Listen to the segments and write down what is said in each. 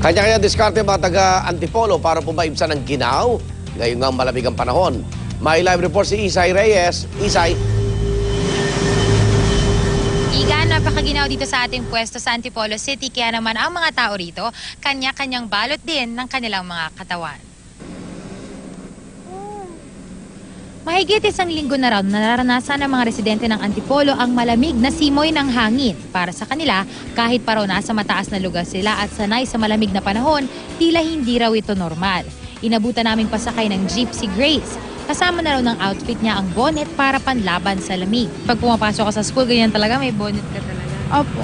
Kanya-kanya diskarte mga taga-Antipolo para po maibsan ng ginaw. Ngayon nga malamig ang panahon. May live report si Isay Reyes. Isay. Igan, napakaginaw dito sa ating pwesto sa Antipolo City. Kaya naman ang mga tao rito, kanya-kanyang balot din ng kanilang mga katawan. Mahigit isang linggo na raw nararanasan ng mga residente ng Antipolo ang malamig na simoy ng hangin. Para sa kanila, kahit pa raw nasa mataas na lugar sila at sanay sa malamig na panahon, tila hindi raw ito normal. Inabutan naming pasakay ng jeep si Grace. Kasama na raw ng outfit niya ang bonnet para panlaban sa lamig. Pag pumapasok ka sa school, ganyan talaga, may bonnet ka talaga. Opo.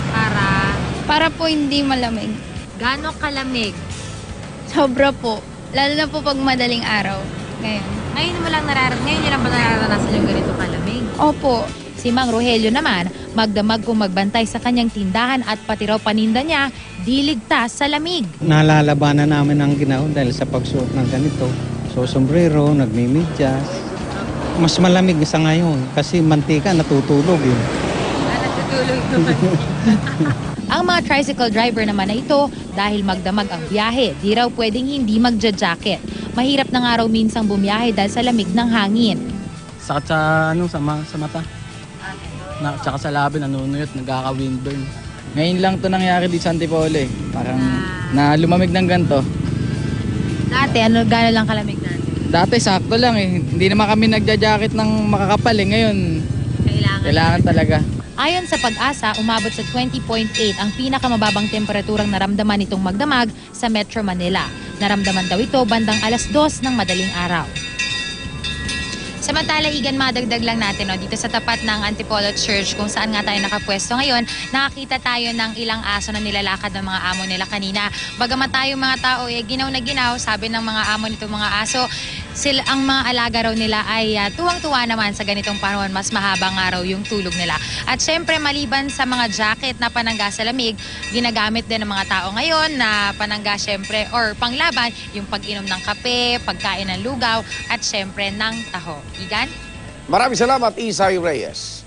Para Para po hindi malamig. gaano kalamig? Sobra po. Lalo na po pag madaling araw. Ngayon. Ngayon niyo lang ba nararanasan yung ganito kalamig? Opo. Si Mang Rogelio naman, magdamag kung magbantay sa kanyang tindahan at pati raw paninda niya, di ligtas sa lamig. Nalalabanan namin ang ginaw dahil sa pagsuot ng ganito. So, sombrero, nagmimidyas. Mas malamig sa ngayon kasi mantika natutulog yun. Natutulog naman. Ang mga tricycle driver naman na ito, dahil magdamag ang biyahe, di raw pwedeng hindi magja-jacket. Mahirap na nga raw minsang bumiyahe dahil sa lamig ng hangin. Sakit sa mata. Tsaka sa labi, nanunuyot, nagkaka-windburn. Ngayon lang to nangyari dito sa Antipolo eh. Parang na lumamig ng ganito. Dati, gano'n lang kalamig dati? Dati sakto lang eh. Hindi naman kami nagja-jacket ng makakapal eh. Ngayon, kailangan talaga. Ayon sa Pag-asa, umabot sa 20.8 ang pinakamababang temperaturang naramdaman nitong magdamag sa Metro Manila. Naramdaman daw ito bandang 2:00 ng madaling araw. Samantala, Igan, madagdag lang natin dito sa tapat ng Antipolo Church kung saan nga tayo nakapwesto ngayon, nakakita tayo ng ilang aso na nilalakad ng mga amo nila kanina. Bagamat tayo mga tao, ginaw na ginaw, sabi ng mga amo nito mga aso, ang mga alaga raw nila ay tuwang-tuwa naman sa ganitong panahon, mas mahabang araw yung tulog nila. At syempre, maliban sa mga jacket na panangga sa lamig, ginagamit din ng mga tao ngayon na panangga syempre or panglaban yung pag-inom ng kape, pagkain ng lugaw at syempre ng taho. Igan? Maraming salamat, Isay Reyes.